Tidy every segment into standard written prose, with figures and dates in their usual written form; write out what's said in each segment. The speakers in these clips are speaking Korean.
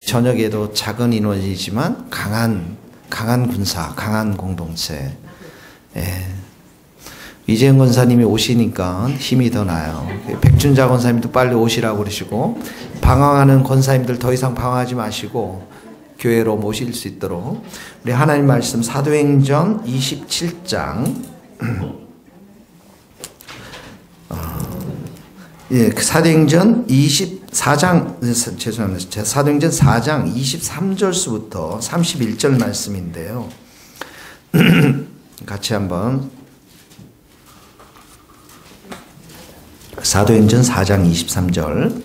저녁에도 작은 인원이지만 강한 군사, 강한 공동체. 예. 이재영 권사님이 오시니까 힘이 더 나요. 백준자 권사님도 빨리 오시라고 그러시고, 방황하는 권사님들 더 이상 방황하지 마시고 교회로 모실 수 있도록 우리 하나님 말씀 사도행전 27장 사도행전 24장 죄송합니다. 사도행전 4장 23절부터 31절 말씀인데요. 같이 한번 사도행전 4장 23절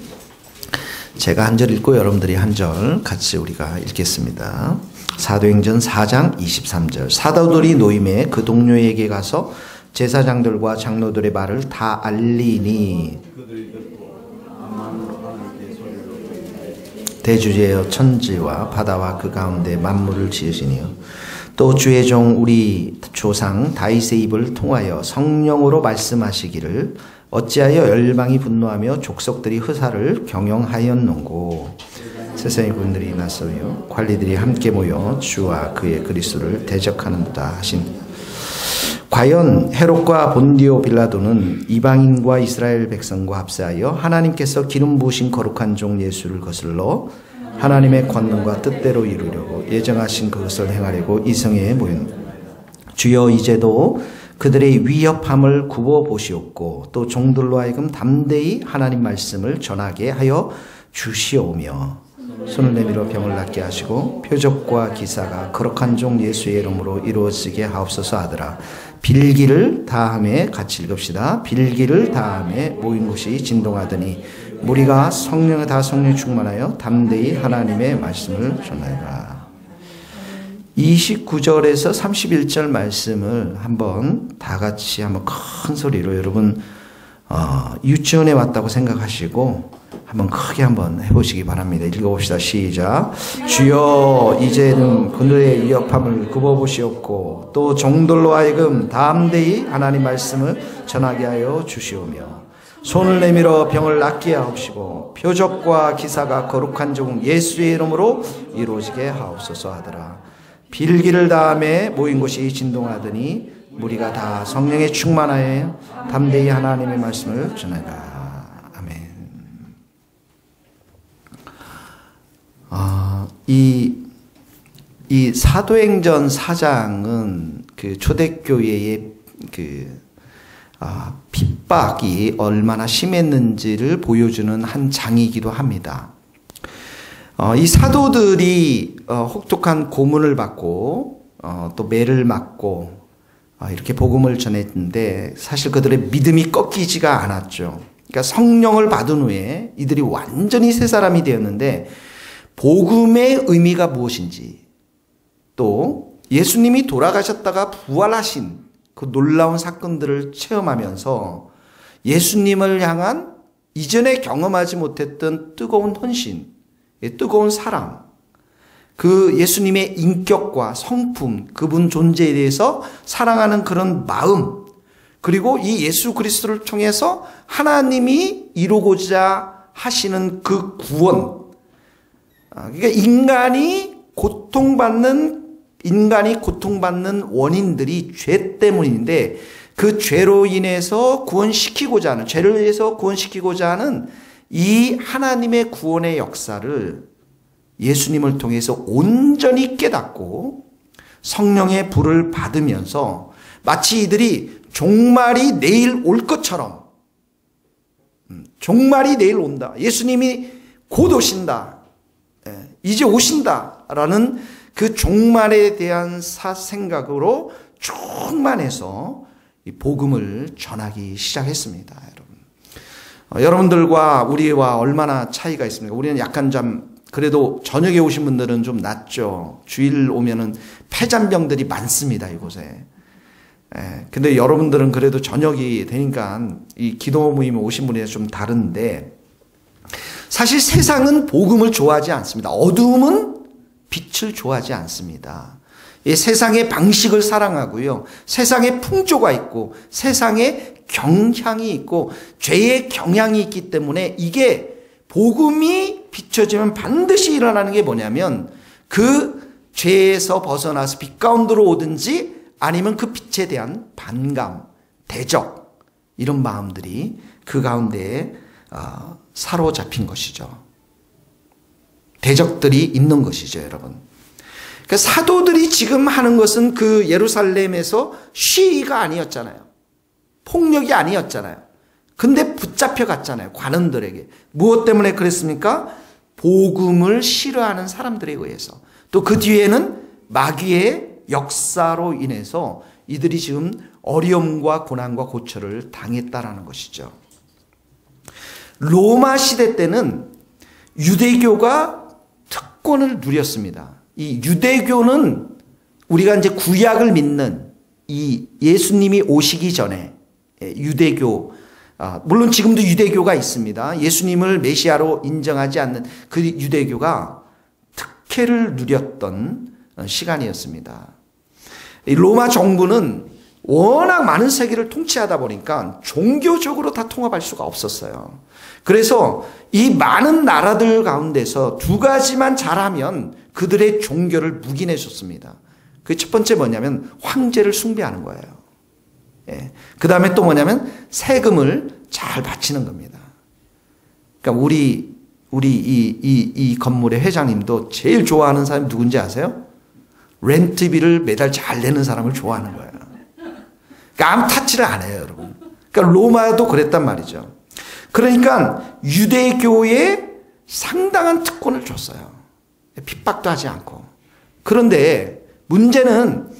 제가 한 절 읽고 여러분들이 한 절 같이 우리가 읽겠습니다. 사도행전 4장 23절 사도들이 노임에 그 동료에게 가서 제사장들과 장로들의 말을 다 알리니 대주제여 천지와 바다와 그 가운데 만물을 지으시니요 또 주의 종 우리 조상 다윗의 입을 통하여 성령으로 말씀하시기를 어찌하여 열방이 분노하며 족속들이 흐사를 경영하였는고 세상의 군들이 나서요 관리들이 함께 모여 주와 그의 그리스도를 대적하는도다 하신 과연 헤롯과 본디오 빌라도는 이방인과 이스라엘 백성과 합세하여 하나님께서 기름 부으신 거룩한 종 예수를 거슬러 하나님의 권능과 뜻대로 이루려고 예정하신 그것을 행하려고 이성에 모인 주여 이제도 그들의 위협함을 굽어 보시옵고 또 종들로 하여금 담대히 하나님 말씀을 전하게 하여 주시오며 손을 내밀어 병을 낫게 하시고 표적과 기사가 거룩한 종 예수의 이름으로 이루어지게 하옵소서 하더라. 빌기를 다함에 같이 읽읍시다. 빌기를 다함에 모인 곳이 진동하더니 무리가 성령에 충만하여 담대히 하나님의 말씀을 전하더라. 29절에서 31절 말씀을 한번 다 같이 한번 큰 소리로 여러분 유치원에 왔다고 생각하시고 한번 크게 한번 해보시기 바랍니다. 읽어봅시다. 시작. 주여 이제는 그들의 위협함을 굽어보시옵고 또 종들로 하여금 담대히 하나님 말씀을 전하게 하여 주시오며 손을 내밀어 병을 낫게 하옵시고 표적과 기사가 거룩한 종 예수의 이름으로 이루어지게 하옵소서 하더라. 빌기를 다함에 모인 곳이 진동하더니 무리가 다 성령에 충만하여 담대히 하나님의 말씀을 전하라. 아멘. 이 사도행전 4장은 그 초대교회의 핍박이 얼마나 심했는지를 보여주는 한 장이기도 합니다. 이 사도들이 혹독한 고문을 받고 또 매를 맞고 이렇게 복음을 전했는데 사실 그들의 믿음이 꺾이지가 않았죠. 그러니까 성령을 받은 후에 이들이 완전히 새 사람이 되었는데 복음의 의미가 무엇인지 또 예수님이 돌아가셨다가 부활하신 그 놀라운 사건들을 체험하면서 예수님을 향한 이전에 경험하지 못했던 뜨거운 헌신, 뜨거운 사랑, 그 예수님의 인격과 성품, 그분 존재에 대해서 사랑하는 그런 마음, 그리고 이 예수 그리스도를 통해서 하나님이 이루고자 하시는 그 구원, 그러니까 인간이 고통받는 원인들이 죄 때문인데 그 죄로 인해서 구원시키고자 하는, 죄를 위해서 구원시키고자 하는 이 하나님의 구원의 역사를 예수님을 통해서 온전히 깨닫고 성령의 불을 받으면서 마치 이들이 종말이 내일 올 것처럼, 종말이 내일 온다, 예수님이 곧 오신다, 이제 오신다라는 그 종말에 대한 생각으로 충만해서 이 복음을 전하기 시작했습니다. 여러분들과 우리와 얼마나 차이가 있습니까? 우리는 약간 좀 그래도 저녁에 오신 분들은 좀 낫죠. 주일 오면은 폐잔병들이 많습니다, 이곳에. 근데 여러분들은 그래도 저녁이 되니까 이 기도 모임에 오신 분이 좀 다른데 사실 세상은 복음을 좋아하지 않습니다. 어두움은 빛을 좋아하지 않습니다. 이 세상의 방식을 사랑하고요. 세상에 풍조가 있고 세상에 경향이 있고 죄의 경향이 있기 때문에 이게 복음이 비춰지면 반드시 일어나는 게 뭐냐면 그 죄에서 벗어나서 빛 가운데로 오든지 아니면 그 빛에 대한 반감, 대적 이런 마음들이 그 가운데에 사로잡힌 것이죠. 대적들이 있는 것이죠, 여러분. 그러니까 사도들이 지금 하는 것은 그 예루살렘에서 시위가 아니었잖아요. 폭력이 아니었잖아요. 근데 붙잡혀 갔잖아요, 관원들에게. 무엇 때문에 그랬습니까? 복음을 싫어하는 사람들에 의해서. 또 그 뒤에는 마귀의 역사로 인해서 이들이 지금 어려움과 고난과 고초를 당했다라는 것이죠. 로마 시대 때는 유대교가 특권을 누렸습니다. 이 유대교는 우리가 이제 구약을 믿는 이 예수님이 오시기 전에 유대교, 물론 지금도 유대교가 있습니다. 예수님을 메시아로 인정하지 않는 그 유대교가 특혜를 누렸던 시간이었습니다. 로마 정부는 워낙 많은 세계를 통치하다 보니까 종교적으로 다 통합할 수가 없었어요. 그래서 이 많은 나라들 가운데서 두 가지만 잘하면 그들의 종교를 묵인해 줬습니다. 그 첫 번째 뭐냐면 황제를 숭배하는 거예요. 예. 그 다음에 또 뭐냐면 세금을 잘 바치는 겁니다. 그러니까 우리 이 건물의 회장님도 제일 좋아하는 사람이 누군지 아세요? 렌트비를 매달 잘 내는 사람을 좋아하는 거예요. 그러니까 아무 타치를 안 해요, 여러분. 그러니까 로마도 그랬단 말이죠. 그러니까 유대교에 상당한 특권을 줬어요. 핍박도 하지 않고. 그런데 문제는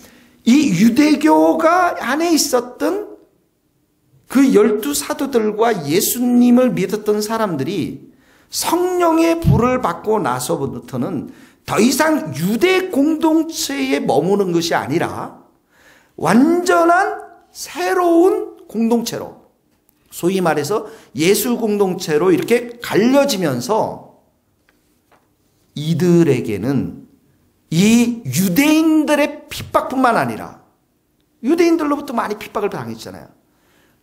이 유대교가 안에 있었던 그 12사도들과 예수님을 믿었던 사람들이 성령의 불을 받고 나서부터는 더 이상 유대 공동체에 머무는 것이 아니라 완전한 새로운 공동체로, 소위 말해서 예술 공동체로 이렇게 갈려지면서 이들에게는 이 유대인들의 핍박뿐만 아니라, 유대인들로부터 많이 핍박을 당했잖아요.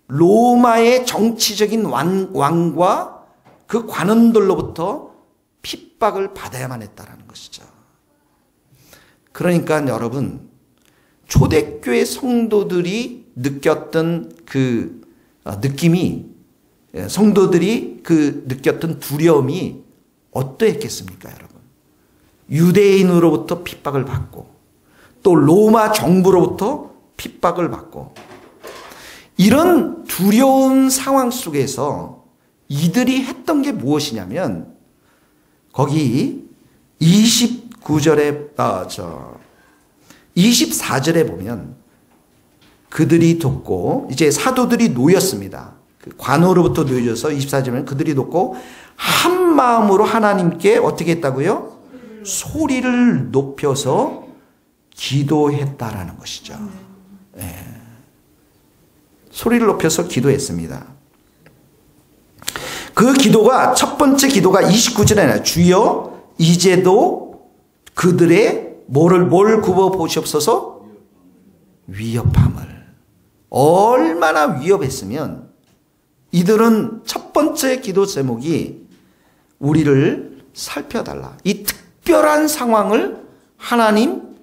로마의 정치적인 왕과 그 관원들로부터 핍박을 받아야만 했다라는 것이죠. 그러니까 여러분, 초대교회 성도들이 느꼈던 그 느낌이, 성도들이 그 느꼈던 두려움이 어떠했겠습니까, 여러분? 유대인으로부터 핍박을 받고 또 로마 정부로부터 핍박을 받고, 이런 두려운 상황 속에서 이들이 했던 게 무엇이냐면, 거기 24절에 보면 그들이 돕고, 이제 사도들이 놓였습니다. 그 관우로부터 놓여져서 24절에 그들이 돕고 한 마음으로 하나님께 어떻게 했다고요? 소리를 높여서 기도했다라는 것이죠. 네. 소리를 높여서 기도했습니다. 그 기도가, 첫 번째 기도가 29절에 주여 이제도 그들의 뭘 굽어 보시옵소서? 위협함을. 얼마나 위협했으면 이들은 첫 번째 기도 제목이 우리를 살펴달라. 이 특별한 상황을 하나님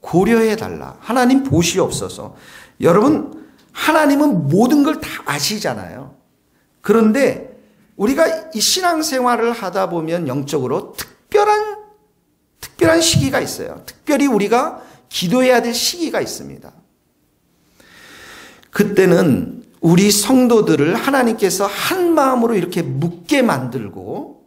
고려해달라. 하나님 보시옵소서. 여러분, 하나님은 모든 걸 다 아시잖아요. 그런데 우리가 이 신앙생활을 하다 보면 영적으로 특별한 시기가 있어요. 특별히 우리가 기도해야 될 시기가 있습니다. 그때는 우리 성도들을 하나님께서 한 마음으로 이렇게 묶게 만들고,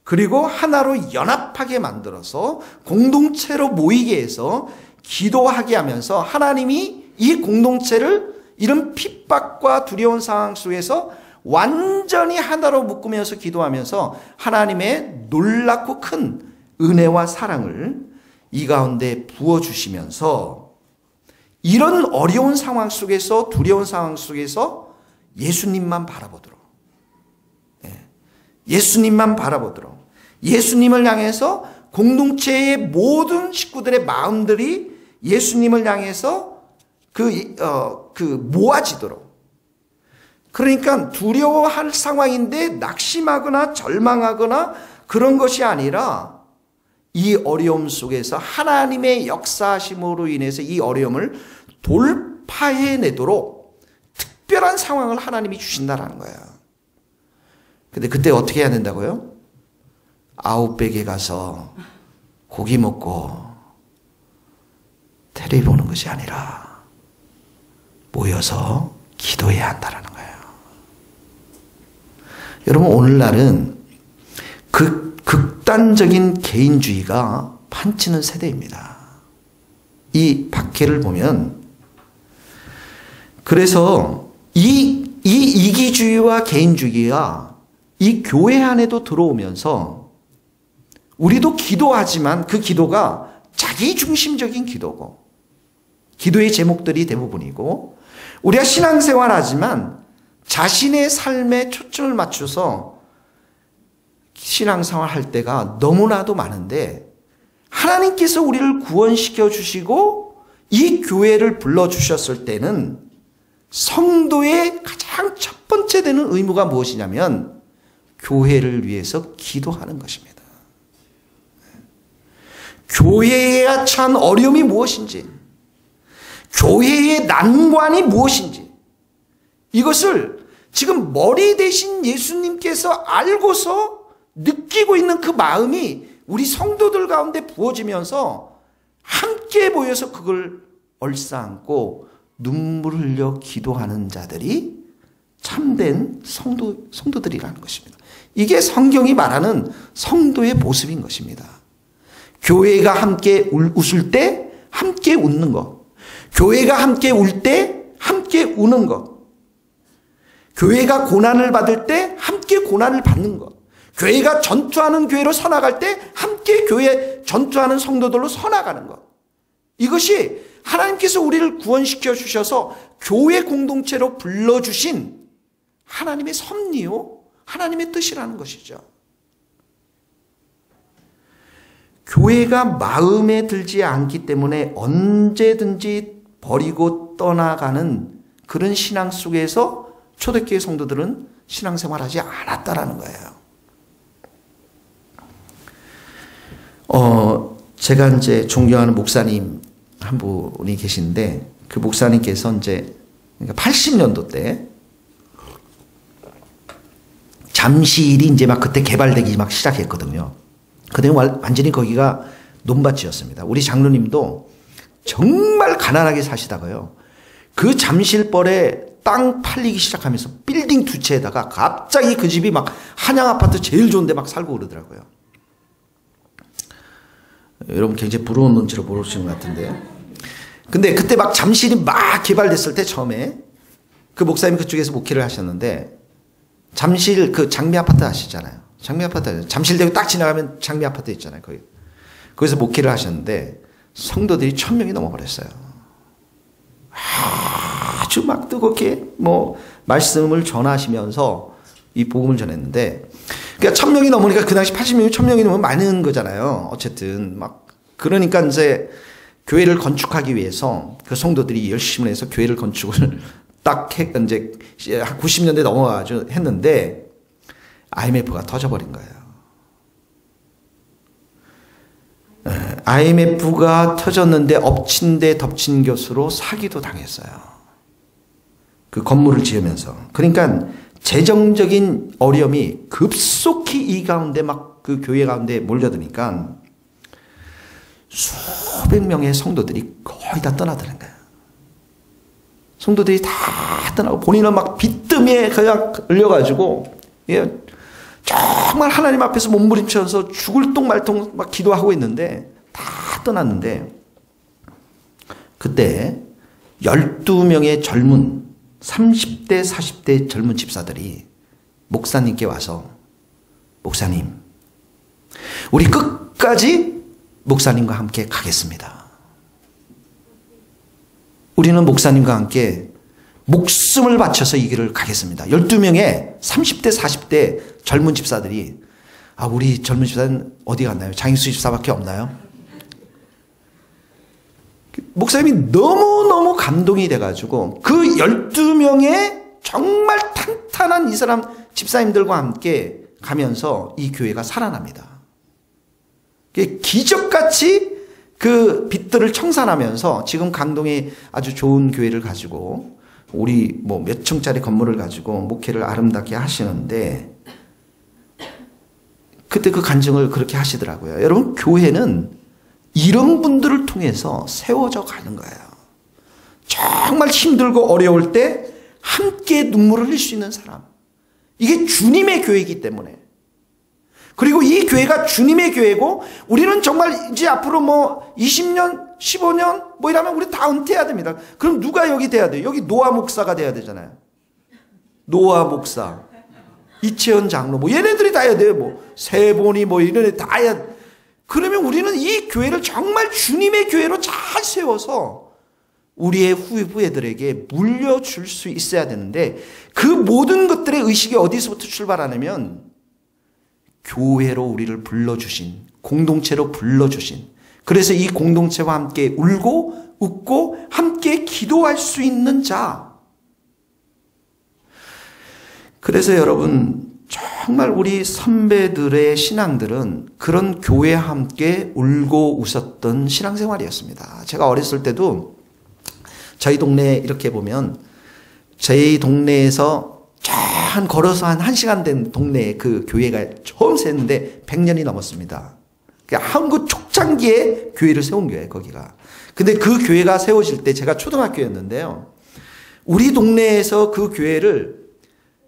그리고 하나로 연합하게 만들어서 공동체로 모이게 해서 기도하게 하면서 하나님이 이 공동체를 이런 핍박과 두려운 상황 속에서 완전히 하나로 묶으면서 기도하면서 하나님의 놀랍고 큰 은혜와 사랑을 이 가운데 부어주시면서, 이런 어려운 상황 속에서, 두려운 상황 속에서 예수님만 바라보도록, 예수님만 바라보도록, 예수님을 향해서 공동체의 모든 식구들의 마음들이 예수님을 향해서 모아지도록, 그러니까 두려워할 상황인데 낙심하거나 절망하거나 그런 것이 아니라 이 어려움 속에서 하나님의 역사하심으로 인해서 이 어려움을 돌파해내도록 특별한 상황을 하나님이 주신다라는 거예요. 근데 그때 어떻게 해야 된다고요? 아웃백에 가서 고기 먹고 텔레비 보는 것이 아니라 모여서 기도해야 한다라는 거예요. 여러분, 오늘날은 극단적인 개인주의가 판치는 세대입니다. 이 박해를 보면, 그래서 이 이기주의와 개인주의가 이 교회 안에도 들어오면서 우리도 기도하지만 그 기도가 자기 중심적인 기도고 기도의 제목들이 대부분이고, 우리가 신앙생활 하지만 자신의 삶에 초점을 맞춰서 신앙생활 할 때가 너무나도 많은데, 하나님께서 우리를 구원시켜 주시고 이 교회를 불러주셨을 때는 성도의 가장 첫 번째 되는 의무가 무엇이냐면 교회를 위해서 기도하는 것입니다. 교회에 처한 어려움이 무엇인지, 교회의 난관이 무엇인지, 이것을 지금 머리 대신 예수님께서 알고서 느끼고 있는 그 마음이 우리 성도들 가운데 부어지면서 함께 모여서 그걸 얼싸안고 눈물을 흘려 기도하는 자들이 참된 성도들이라는 것입니다. 이게 성경이 말하는 성도의 모습인 것입니다. 교회가 함께 웃을 때 함께 웃는 것, 교회가 함께 울 때 함께 우는 것, 교회가 고난을 받을 때 함께 고난을 받는 것, 교회가 전투하는 교회로 서나갈 때 함께 교회 전투하는 성도들로 서나가는 것, 이것이 하나님께서 우리를 구원시켜 주셔서 교회 공동체로 불러주신 하나님의 섭리요, 하나님의 뜻이라는 것이죠. 교회가 마음에 들지 않기 때문에 언제든지 버리고 떠나가는 그런 신앙 속에서 초대교회 성도들은 신앙생활하지 않았다라는 거예요. 제가 이제 존경하는 목사님 한 분이 계신데, 그 목사님께서 이제 80년도 때 잠실이 이제 막 그때 개발되기 막 시작했거든요. 그때 완전히 거기가 논밭이었습니다. 우리 장로님도 정말 가난하게 사시다가요, 그 잠실벌에 땅 팔리기 시작하면서 빌딩 두 채에다가 갑자기 그 집이 막 한양 아파트 제일 좋은데 막 살고 그러더라고요. 여러분 굉장히 부러운 눈치로 보시는 것 같은데요. 근데 그때 막 잠실이 막 개발됐을 때 처음에 그 목사님 그쪽에서 목회를 하셨는데, 잠실 그 장미 아파트 아시잖아요. 장미 아파트, 잠실대교 딱 지나가면 장미 아파트 있잖아요. 거기서 목회를 하셨는데 성도들이 1000명이 넘어버렸어요. 아주 막 뜨겁게 뭐 말씀을 전하시면서 이 복음을 전했는데, 그러니까 1000명이 넘으니까 그 당시 80명이 1000명이 넘으면 많은 거잖아요. 어쨌든 막 그러니까 이제 교회를 건축하기 위해서 그 성도들이 열심히 해서 교회를 건축을 딱 이제 90년대 넘어가지고 했는데 IMF가 터져버린 거예요. IMF가 터졌는데 엎친 데 덮친 곁으로 사기도 당했어요. 그 건물을 지으면서. 그러니까 재정적인 어려움이 급속히 이 가운데 막 그 교회 가운데 몰려드니까 수백 명의 성도들이 거의 다 떠나드는 거예요. 성도들이 다 떠나고 본인은 막 빚더미에 그냥 걸려가지고, 예, 정말 하나님 앞에서 몸부림쳐서 죽을 똥 말똥 막 기도하고 있는데 다 떠났는데, 그때 12명의 젊은 30대 40대 젊은 집사들이 목사님께 와서, 목사님, 우리 끝까지 목사님과 함께 가겠습니다. 우리는 목사님과 함께 목숨을 바쳐서 이 길을 가겠습니다. 12명의 30대 40대 젊은 집사들이, 우리 젊은 집사는 어디 갔나요? 장익수 집사밖에 없나요? 목사님이 너무너무 감동이 돼가지고 그 12명의 정말 탄탄한 이 사람 집사님들과 함께 가면서 이 교회가 살아납니다. 기적같이 그 빚들을 청산하면서 지금 강동에 아주 좋은 교회를 가지고 우리 뭐 몇 층짜리 건물을 가지고 목회를 아름답게 하시는데 그때 그 간증을 그렇게 하시더라고요. 여러분, 교회는 이런 분들을 통해서 세워져 가는 거예요. 정말 힘들고 어려울 때 함께 눈물을 흘릴 수 있는 사람. 이게 주님의 교회이기 때문에. 그리고 이 교회가 주님의 교회고 우리는 정말 이제 앞으로 뭐 20년, 15년 뭐 이러면 우리 다 은퇴해야 됩니다. 그럼 누가 여기 돼야 돼요? 여기 노아 목사가 돼야 되잖아요. 노아 목사, 이채연 장로, 뭐 얘네들이 다 해야 돼요. 뭐 세본이 뭐 이런 애 다 해야 돼. 그러면 우리는 이 교회를 정말 주님의 교회로 잘 세워서 우리의 후예들에게 물려줄 수 있어야 되는데 그 모든 것들의 의식이 어디서부터 출발하냐면 교회로 우리를 불러주신, 공동체로 불러주신, 그래서 이 공동체와 함께 울고 웃고 함께 기도할 수 있는 자. 그래서 여러분, 정말 우리 선배들의 신앙들은 그런 교회와 함께 울고 웃었던 신앙생활이었습니다. 제가 어렸을 때도 저희 동네에 이렇게 보면 저희 동네에서 한 걸어서 한 1시간 된 동네에 그 교회가 처음 세웠는데 100년이 넘었습니다. 한국 초창기에 교회를 세운 교회예요, 거기가. 근데 그 교회가 세워질 때 제가 초등학교였는데요. 우리 동네에서 그 교회를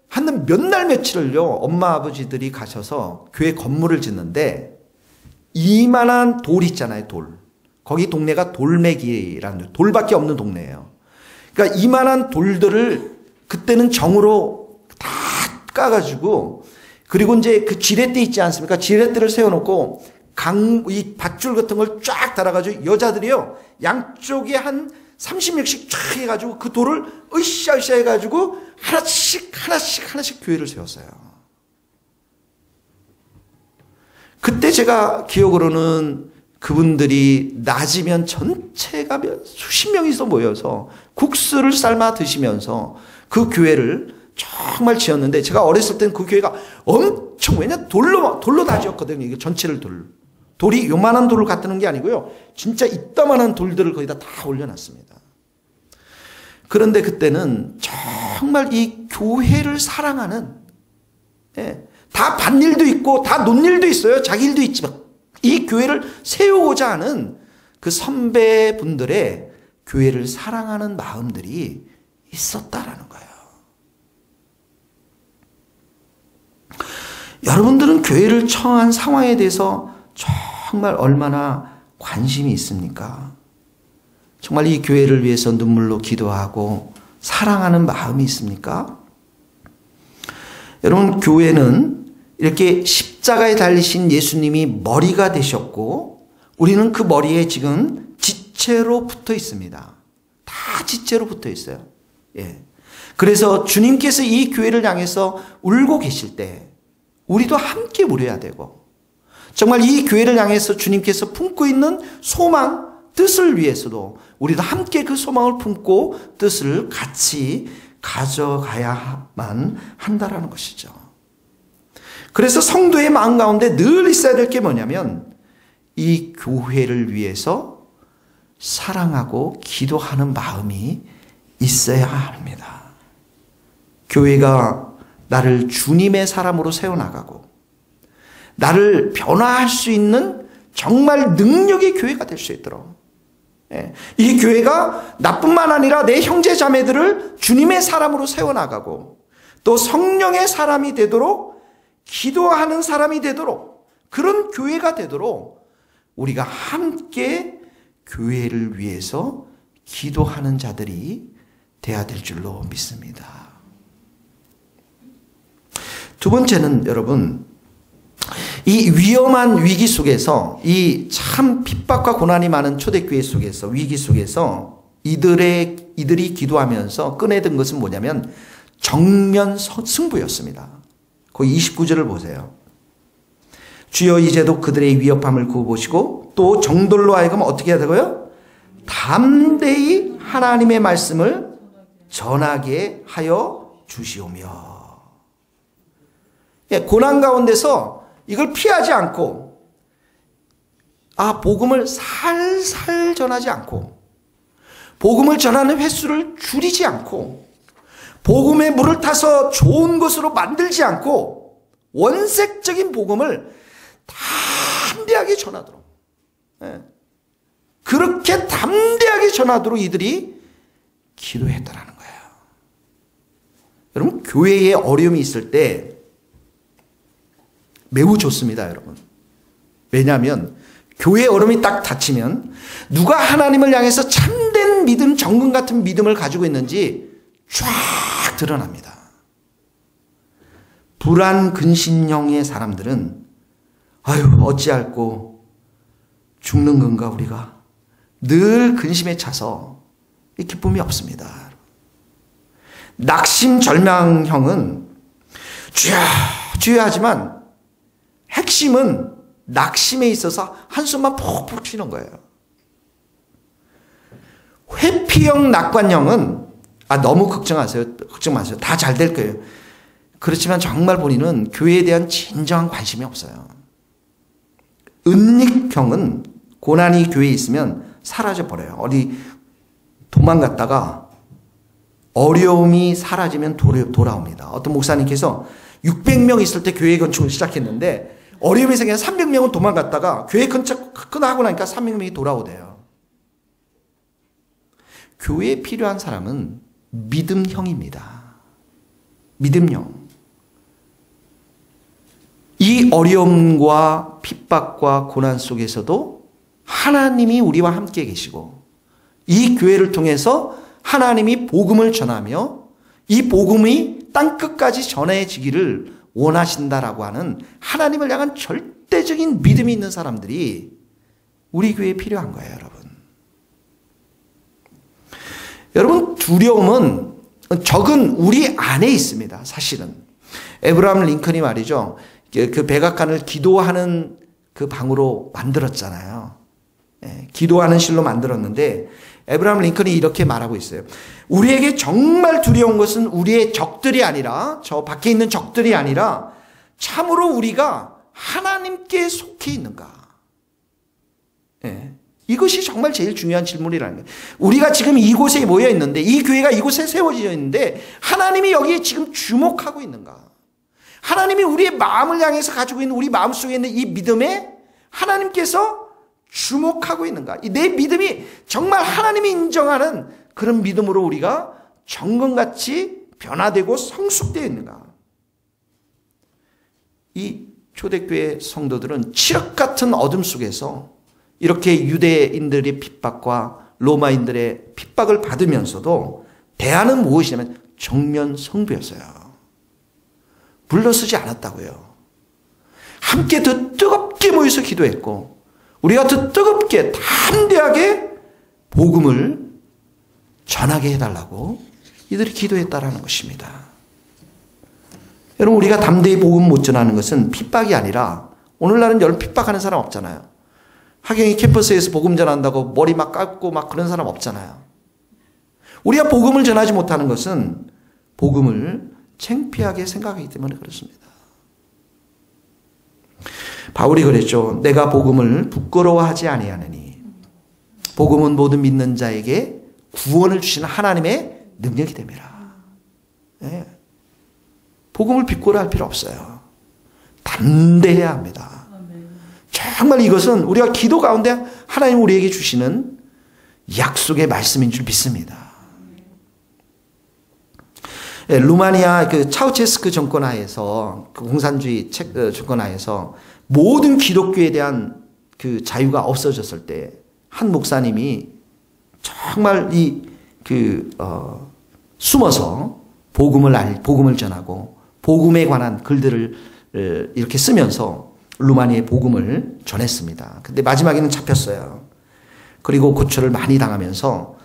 한 몇 날 며칠을요, 엄마 아버지들이 가셔서 교회 건물을 짓는데 이만한 돌 있잖아요, 돌. 거기 동네가 돌매기라는 돌밖에 없는 동네예요. 그러니까 이만한 돌들을 그때는 정으로 다 까가지고, 그리고 이제 그 지렛대 있지 않습니까? 지렛대를 세워놓고 이 밧줄 같은 걸 쫙 달아가지고 여자들이요, 양쪽에 한 30명씩 쫙 해가지고 그 돌을 으쌰으쌰 해가지고 하나씩 교회를 세웠어요. 그때 제가 기억으로는 그분들이 낮이면 전체가 수십 명이서 모여서 국수를 삶아 드시면서 그 교회를 정말 지었는데, 제가 어렸을 때는 그 교회가 엄청, 왜냐 돌로 다 지었거든요. 이게 전체를 돌이 요만한 돌을 갖다 놓은 게 아니고요, 진짜 이따만한 돌들을 거기다 다 올려놨습니다. 그런데 그때는 정말 이 교회를 사랑하는, 다 밭일도 있고 다 논일도 있어요. 자기 일도 있지만 이 교회를 세우고자 하는 그 선배분들의 교회를 사랑하는 마음들이 있었다라는 거예요. 여러분들은 교회를 처한 상황에 대해서 정말 얼마나 관심이 있습니까? 정말 이 교회를 위해서 눈물로 기도하고 사랑하는 마음이 있습니까? 여러분, 교회는 이렇게 십자가에 달리신 예수님이 머리가 되셨고 우리는 그 머리에 지금 지체로 붙어 있습니다. 다 지체로 붙어 있어요. 예. 그래서 주님께서 이 교회를 향해서 울고 계실 때 우리도 함께 울어야 되고, 정말 이 교회를 향해서 주님께서 품고 있는 소망, 뜻을 위해서도 우리도 함께 그 소망을 품고 뜻을 같이 가져가야만 한다라는 것이죠. 그래서 성도의 마음 가운데 늘 있어야 될 게 뭐냐면 이 교회를 위해서 사랑하고 기도하는 마음이 있어야 합니다. 교회가 나를 주님의 사람으로 세워나가고 나를 변화할 수 있는 정말 능력의 교회가 될 수 있도록, 이 교회가 나뿐만 아니라 내 형제 자매들을 주님의 사람으로 세워나가고 또 성령의 사람이 되도록, 기도하는 사람이 되도록, 그런 교회가 되도록 우리가 함께 교회를 위해서 기도하는 자들이 되어야 될 줄로 믿습니다. 두 번째는 여러분, 이 위험한 위기 속에서, 이 참 핍박과 고난이 많은 초대교회 속에서, 위기 속에서 이들이 기도하면서 꺼내든 것은 뭐냐면 정면 승부였습니다. 거기 29절을 보세요. 주여 이제도 그들의 위협함을 구워보시고 또 정돌로 하여금 어떻게 해야 되고요? 담대히 하나님의 말씀을 전하게 하여 주시오며. 예, 고난 가운데서 이걸 피하지 않고, 복음을 살살 전하지 않고, 복음을 전하는 횟수를 줄이지 않고, 복음의 물을 타서 좋은 것으로 만들지 않고, 원색적인 복음을 담대하게 전하도록, 그렇게 담대하게 전하도록 이들이 기도했다라는 거예요. 여러분, 교회에 어려움이 있을 때 매우 좋습니다, 여러분. 왜냐하면 교회에 어려움이 딱 닥치면 누가 하나님을 향해서 참된 믿음, 정금 같은 믿음을 가지고 있는지 쫙 드러납니다. 불안 근신형의 사람들은 어찌할꼬 죽는 건가 우리가, 늘 근심에 차서 이 기쁨이 없습니다. 낙심절망형은 주야 주야 하지만 핵심은 낙심에 있어서 한숨만 푹푹 쉬는 거예요. 회피형 낙관형은 너무 걱정 마세요. 다 잘 될 거예요. 그렇지만 정말 본인은 교회에 대한 진정한 관심이 없어요. 은닉형은 고난이 교회에 있으면 사라져버려요. 어디 도망갔다가 어려움이 사라지면 돌아옵니다. 어떤 목사님께서 600명 있을 때 교회 건축을 시작했는데 어려움이 생겨서 300명은 도망갔다가 교회 건축하고 나니까 300명이 돌아오대요. 교회에 필요한 사람은 믿음형입니다. 믿음형. 이 어려움과 핍박과 고난 속에서도 하나님이 우리와 함께 계시고 이 교회를 통해서 하나님이 복음을 전하며 이 복음이 땅끝까지 전해지기를 원하신다라고 하는 하나님을 향한 절대적인 믿음이 있는 사람들이 우리 교회에 필요한 거예요, 여러분. 여러분, 두려움은 적은 우리 안에 있습니다, 사실은. 에브라함 링컨이 말이죠, 그 백악관을 기도하는 그 방으로 만들었잖아요. 기도하는 실로 만들었는데 에브라함 링컨이 이렇게 말하고 있어요. 우리에게 정말 두려운 것은 우리의 적들이 아니라, 저 밖에 있는 적들이 아니라 참으로 우리가 하나님께 속해 있는가. 이것이 정말 제일 중요한 질문이라는 거예요. 우리가 지금 이곳에 모여 있는데, 이 교회가 이곳에 세워져 있는데 하나님이 여기에 지금 주목하고 있는가. 하나님이 우리의 마음을 향해서 가지고 있는, 우리 마음속에 있는 이 믿음에 하나님께서 주목하고 있는가. 내 믿음이 정말 하나님이 인정하는 그런 믿음으로 우리가 정금같이 변화되고 성숙되어 있는가. 이 초대교회 성도들은 칠흑 같은 어둠 속에서 이렇게 유대인들의 핍박과 로마인들의 핍박을 받으면서도 대안은 무엇이냐면 정면 성부였어요. 물러서지 않았다고요. 함께 더 뜨겁게 모여서 기도했고, 우리가 더 뜨겁게 담대하게 복음을 전하게 해달라고 이들이 기도했다라는 것입니다. 여러분, 우리가 담대히 복음 못 전하는 것은 핍박이 아니라, 오늘날은 여러분 핍박하는 사람 없잖아요. 하경이 캠퍼스에서 복음 전한다고 머리 막 깎고 막 그런 사람 없잖아요. 우리가 복음을 전하지 못하는 것은 복음을 창피하게 생각하기 때문에 그렇습니다. 바울이 그랬죠. 내가 복음을 부끄러워하지 아니하느니 복음은 모든 믿는 자에게 구원을 주시는 하나님의 능력이 됨이라. 복음을 부끄러워할 필요 없어요. 담대해야 합니다. 정말 이것은 우리가 기도 가운데 하나님 우리에게 주시는 약속의 말씀인 줄 믿습니다. 루마니아 그 차우체스크 정권 하에서, 그 공산주의 정권 하에서 모든 기독교에 대한 그 자유가 없어졌을 때 한 목사님이 정말 숨어서 복음을 전하고 복음에 관한 글들을 이렇게 쓰면서 루마니아의 복음을 전했습니다. 근데 마지막에는 잡혔어요. 그리고 고초를 많이 당하면서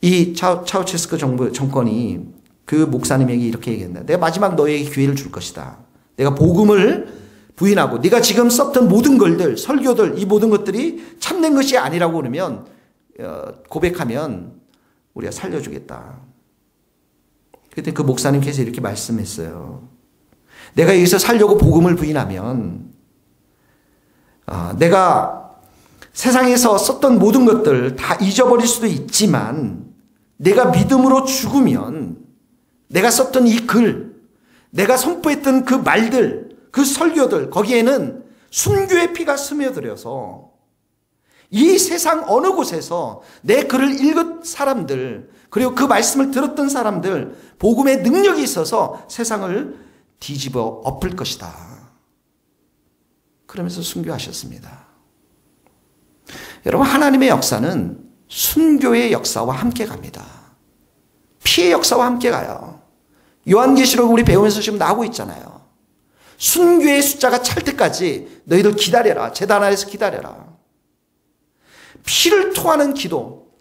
이 차우체스크 정권이 그 목사님에게 이렇게 얘기했는데, 내가 마지막 너에게 기회를 줄 것이다. 내가 복음을 부인하고 네가 지금 썼던 모든 글들, 설교들, 이 모든 것들이 참된 것이 아니라고 그러면, 고백하면 우리가 살려주겠다. 그때 그 목사님께서 이렇게 말씀했어요. 내가 여기서 살려고 복음을 부인하면 내가 세상에서 썼던 모든 것들 다 잊어버릴 수도 있지만 내가 믿음으로 죽으면 내가 썼던 이 글, 내가 선포했던 그 말들, 그 설교들, 거기에는 순교의 피가 스며들어서 이 세상 어느 곳에서 내 글을 읽은 사람들, 그리고 그 말씀을 들었던 사람들, 복음의 능력이 있어서 세상을 뒤집어 엎을 것이다. 그러면서 순교하셨습니다. 여러분, 하나님의 역사는 순교의 역사와 함께 갑니다. 피의 역사와 함께 가요. 요한계시록 우리 배우면서 지금 나오고 있잖아요. 순교의 숫자가 찰 때까지 너희들 기다려라. 제단 아래에서 기다려라. 피를 토하는 기도,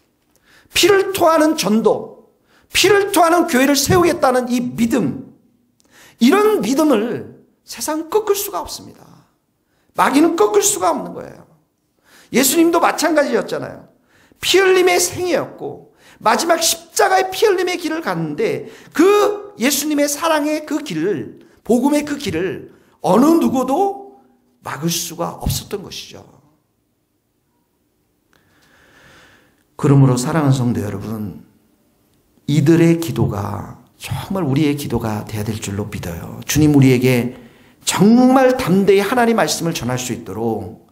피를 토하는 전도, 피를 토하는 교회를 세우겠다는 이 믿음, 이런 믿음을 세상은 꺾을 수가 없습니다. 마귀는 꺾을 수가 없는 거예요. 예수님도 마찬가지였잖아요. 피 흘림의 생애였고 마지막 십자가의 피 흘림의 길을 갔는데 그 예수님의 사랑의 그 길을, 복음의 그 길을 어느 누구도 막을 수가 없었던 것이죠. 그러므로 사랑하는 성도 여러분, 이들의 기도가 정말 우리의 기도가 돼야 될 줄로 믿어요. 주님 우리에게 정말 담대히 하나님 말씀을 전할 수 있도록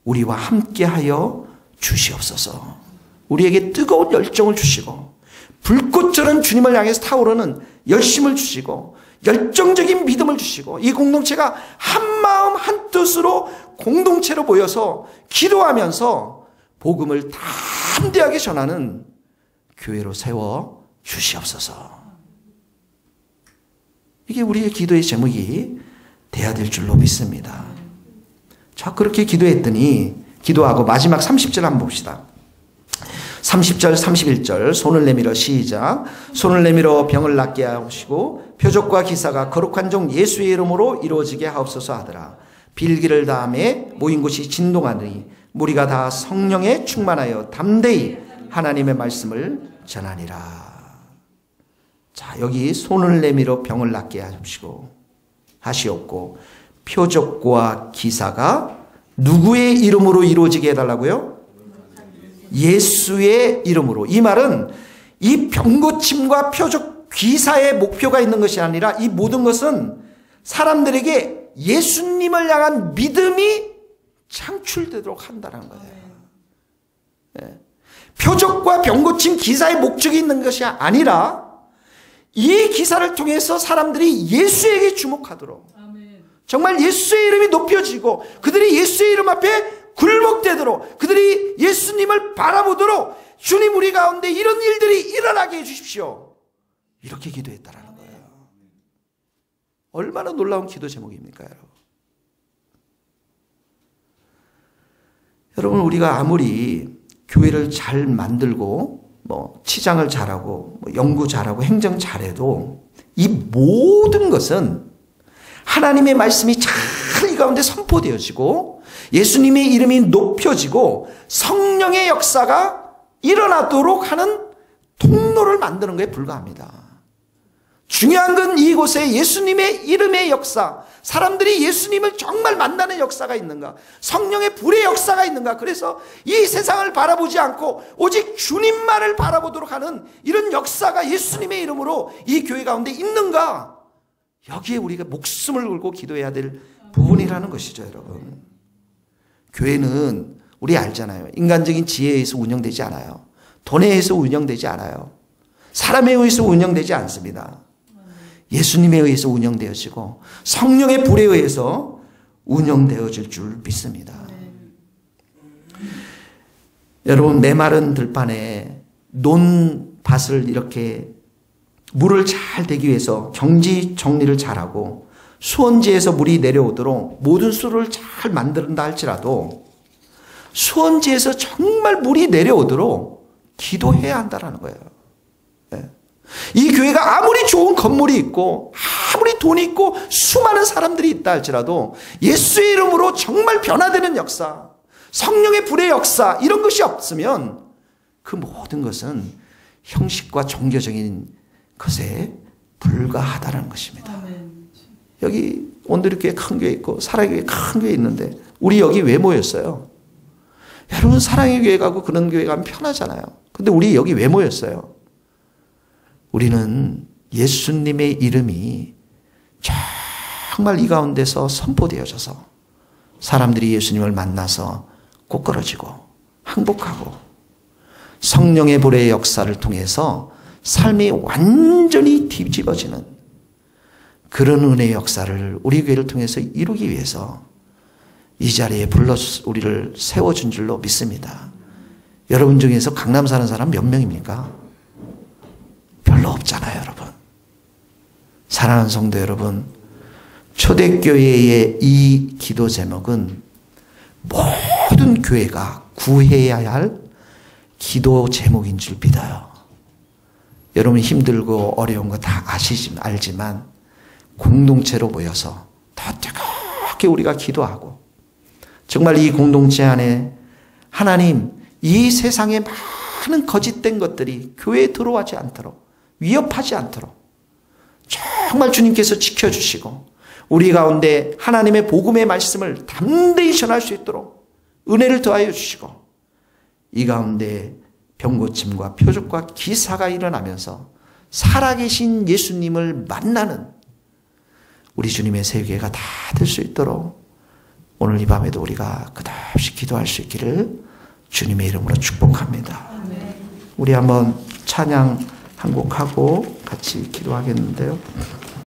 우리와 함께하여 주시옵소서. 우리에게 뜨거운 열정을 주시고 불꽃처럼 주님을 향해서 타오르는 열심을 주시고 열정적인 믿음을 주시고 이 공동체가 한마음 한뜻으로 공동체로 모여서 기도하면서 복음을 담대하게 전하는 교회로 세워 주시옵소서. 이게 우리의 기도의 제목이 돼야 될 줄로 믿습니다. 자, 그렇게 기도하고 마지막 30절 한번 봅시다. 30절 31절 손을 내밀어 시작. 손을 내밀어 병을 낫게 하시고 표적과 기사가 거룩한 종 예수의 이름으로 이루어지게 하옵소서 하더라. 빌기를 다음에 모인 곳이 진동하니 무리가 다 성령에 충만하여 담대히 하나님의 말씀을 전하니라. 자, 여기 손을 내밀어 병을 낫게 하시옵고 표적과 기사가 누구의 이름으로 이루어지게 해달라고요? 예수의 이름으로. 이 말은 이 병고침과 표적 기사의 목표가 있는 것이 아니라 이 모든 것은 사람들에게 예수님을 향한 믿음이 창출되도록 한다는 거예요. 네. 표적과 병고침 기사의 목적이 있는 것이 아니라 이 기사를 통해서 사람들이 예수에게 주목하도록, 정말 예수의 이름이 높여지고 그들이 예수의 이름 앞에 굴복되도록, 그들이 예수님을 바라보도록 주님 우리 가운데 이런 일들이 일어나게 해주십시오. 이렇게 기도했다라는 거예요. 얼마나 놀라운 기도 제목입니까, 여러분? 여러분, 우리가 아무리 교회를 잘 만들고 치장을 잘하고 연구 잘하고 행정 잘해도 이 모든 것은 하나님의 말씀이 잘 이 가운데 선포되어지고 예수님의 이름이 높여지고 성령의 역사가 일어나도록 하는 통로를 만드는 것에 불과합니다. 중요한 건 이곳에 예수님의 이름의 역사, 사람들이 예수님을 정말 만나는 역사가 있는가, 성령의 불의 역사가 있는가. 그래서 이 세상을 바라보지 않고 오직 주님만을 바라보도록 하는 이런 역사가 예수님의 이름으로 이 교회 가운데 있는가, 여기에 우리가 목숨을 걸고 기도해야 될 부분이라는 것이죠. 여러분, 교회는 우리 알잖아요. 인간적인 지혜에 의해서 운영되지 않아요. 돈에 의해서 운영되지 않아요. 사람에 의해서 운영되지 않습니다. 예수님에 의해서 운영되어지고 성령의 불에 의해서 운영되어질 줄 믿습니다. 여러분, 메마른 들판에 논밭을 이렇게 물을 잘 대기 위해서 경지 정리를 잘하고 수원지에서 물이 내려오도록 모든 수를 잘 만든다 할지라도 수원지에서 정말 물이 내려오도록 기도해야 한다는 거예요. 네. 이 교회가 아무리 좋은 건물이 있고 아무리 돈이 있고 수많은 사람들이 있다 할지라도 예수의 이름으로 정말 변화되는 역사, 성령의 불의 역사, 이런 것이 없으면 그 모든 것은 형식과 종교적인 것에 불가하다는 것입니다. 여기 온누리교회 큰 교회 있고 사랑의 교회 큰 교회 있는데 우리 여기 왜 모였어요? 여러분 사랑의 교회 가고 그런 교회 가면 편하잖아요. 근데 우리 여기 왜 모였어요? 우리는 예수님의 이름이 정말 이 가운데서 선포되어져서 사람들이 예수님을 만나서 꼬꾸러지고 항복하고 성령의 불의 역사를 통해서 삶이 완전히 뒤집어지는 그런 은혜의 역사를 우리 교회를 통해서 이루기 위해서 이 자리에 불러 우리를 세워준 줄로 믿습니다. 여러분 중에서 강남 사는 사람 몇 명입니까? 별로 없잖아요, 여러분. 사랑하는 성도 여러분, 초대교회의 이 기도 제목은 모든 교회가 구해야 할 기도 제목인 줄 믿어요. 여러분 힘들고 어려운 거 다 알지만 공동체로 모여서 더 뜨겁게 우리가 기도하고 정말 이 공동체 안에 하나님 이 세상에 많은 거짓된 것들이 교회에 들어오지 않도록 위협하지 않도록 정말 주님께서 지켜주시고 우리 가운데 하나님의 복음의 말씀을 담대히 전할 수 있도록 은혜를 더하여 주시고 이 가운데 병고침과 표적과 기사가 일어나면서 살아계신 예수님을 만나는 우리 주님의 세계가 다 될 수 있도록 오늘 이 밤에도 우리가 끝없이 기도할 수 있기를 주님의 이름으로 축복합니다. 우리 한번 찬양 한 곡 하고 같이 기도하겠는데요.